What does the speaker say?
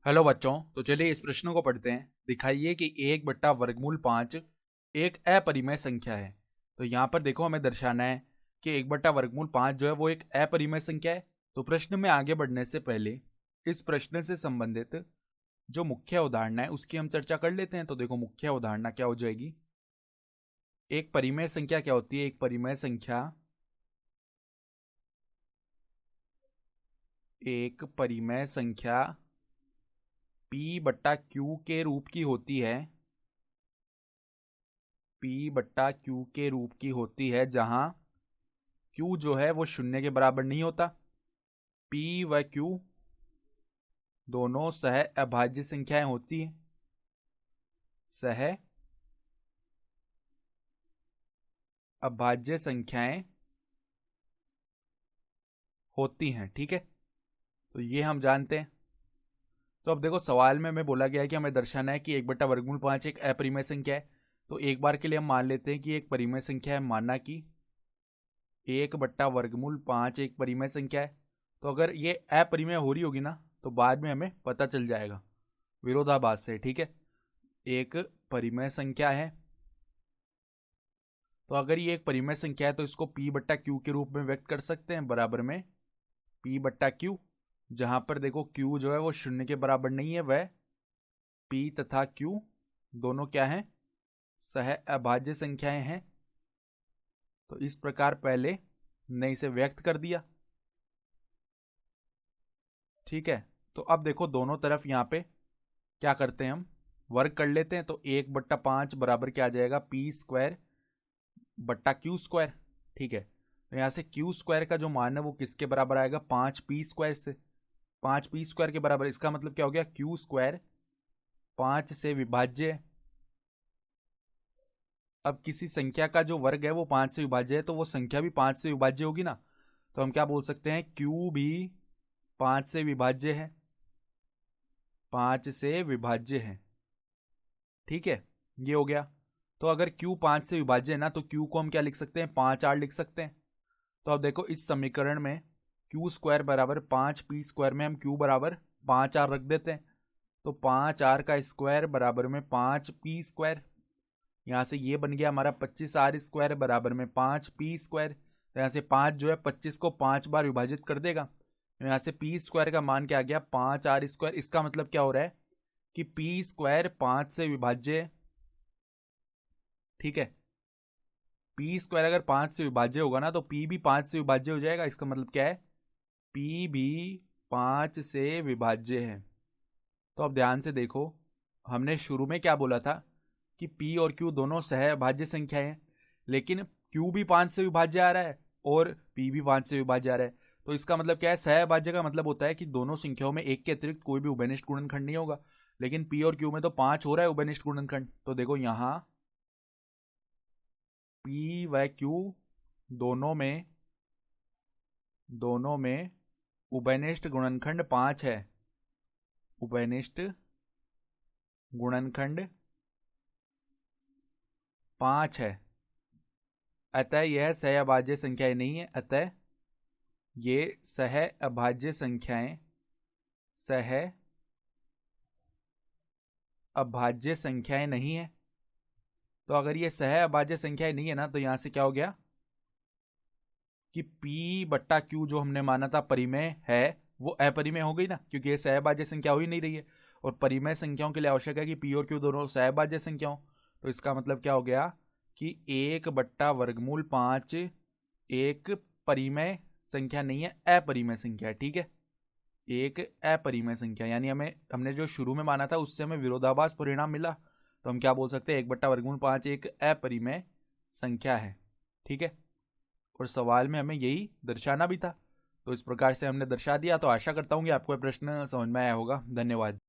Hello बच्चों, तो चलिए इस प्रश्न को पढ़ते हैं। दिखाइए कि 1/वर्गमूल 5 एक अपरिमेय संख्या है। तो यहाँ पर देखो, हमें दर्शाना है कि 1/वर्गमूल 5 जो है वो एक अपरिमेय संख्या है। तो प्रश्न में आगे बढ़ने से पहले इस प्रश्न से संबंधित जो मुख्य उदाहरण है उसकी हम चर्चा कर लेते हैं। तो देखो, मुख्य उदाहरण क्या हो जाएगी। एक परिमेय संख्या क्या होती है? एक परिमेय संख्या P/Q के रूप की होती है। P/Q के रूप की होती है, जहां Q जो है वो 0 के बराबर नहीं होता। P व Q दोनों सह अभाज्य संख्याएं होती हैं। सह अभाज्य संख्याएं होती हैं, ठीक है। तो ये हम जानते हैं। तो अब देखो, सवाल में हमें बोला गया है कि हमें दर्शाना है कि 1/वर्गमूल 5 एक अपरिमेय संख्या है। तो एक बार के लिए हम मान लेते हैं कि एक परिमेय संख्या है। माना कि 1/वर्गमूल 5 एक परिमेय संख्या है। तो अगर ये अपरिमेय हो रही होगी ना, तो बाद में हमें पता चल जाएगा विरोधाभास से, ठीक है। एक परिमेय संख्या है, तो अगर ये एक परिमेय संख्या है तो इसको P/Q के रूप में व्यक्त कर सकते हैं, बराबर में P/Q, जहां पर देखो Q जो है वो 0 के बराबर नहीं है। वह P तथा Q दोनों क्या हैं? सह अभाज्य संख्याएं हैं। तो इस प्रकार पहले ने इसे व्यक्त कर दिया, ठीक है। तो अब देखो, दोनों तरफ यहाँ पे क्या करते हैं, हम वर्ग कर लेते हैं। तो 1/5 बराबर क्या आ जाएगा? P² / Q², ठीक है। तो यहाँ से Q² का जो मान है वो किसके बराबर आएगा? 5P² से। 5P² के बराबर, इसका मतलब क्या हो गया? Q² 5 से विभाज्य है। अब किसी संख्या का जो वर्ग है वो 5 से विभाज्य है, तो वो संख्या भी 5 से विभाज्य होगी ना। तो हम क्या बोल सकते हैं? Q भी 5 से विभाज्य है। 5 से विभाज्य है, ठीक है। ये हो गया। तो अगर Q 5 से विभाज्य है ना, तो Q को हम क्या लिख सकते हैं? 5R लिख सकते हैं। तो अब देखो, इस समीकरण में Q² बराबर 5P² में हम Q बराबर 5R रख देते हैं। तो 5R का स्क्वायर बराबर में 5P²। यहाँ से ये बन गया हमारा 25R² बराबर में 5P²। तो यहाँ से 5 जो है 25 को 5 बार विभाजित कर देगा। तो यहाँ से P² का मान क्या आ गया? 5R²। इसका मतलब क्या हो रहा है कि P² 5 से विभाज्य है, ठीक है। P² अगर 5 से विभाज्य होगा ना, तो P भी 5 से विभाज्य हो जाएगा। इसका मतलब क्या है? P भी 5 से विभाज्य है। तो अब ध्यान से देखो, हमने शुरू में क्या बोला था कि P और Q दोनों सहअभाज्य संख्याएं हैं, लेकिन Q भी 5 से विभाज्य आ रहा है और P भी 5 से विभाज्य आ रहा है। तो इसका मतलब क्या है? सहअभाज्य का मतलब होता है कि दोनों संख्याओं में एक के अतिरिक्त कोई भी उभयनिष्ठ गुणनखंड नहीं होगा। लेकिन P और Q में तो 5 हो रहा है उभयनिष्ठ गुणनखंड। तो देखो, यहां P व Q दोनों में उभयनिष्ठ गुणनखंड 5 है। उभयनिष्ठ गुणनखंड 5 है। अतः यह सहअभाज्य संख्याएं नहीं है। अतः ये सहअभाज्य संख्याएं नहीं है। तो अगर ये सहअभाज्य संख्याएं नहीं है ना, तो यहां से क्या हो गया कि P/Q जो हमने माना था परिमेय है, वो अपरिमेय हो गई ना, क्योंकि ये सहअभाज्य संख्या हो ही नहीं रही है। और परिमेय संख्याओं के लिए आवश्यक है कि P और Q दोनों सहअभाज्य संख्या हो। तो इसका मतलब क्या हो गया कि 1/वर्गमूल 5 एक परिमेय संख्या नहीं है, अपरिमेय संख्या है, ठीक है। एक अपरिमेय संख्या, यानी हमने जो शुरू में माना था उससे हमें विरोधाभास परिणाम मिला। तो हम क्या बोल सकते हैं? 1/वर्गमूल 5 एक अपरिमेय संख्या है, ठीक है। और सवाल में हमें यही दर्शाना भी था। तो इस प्रकार से हमने दर्शा दिया। तो आशा करता हूँ कि आपको यह प्रश्न समझ में आया होगा। धन्यवाद।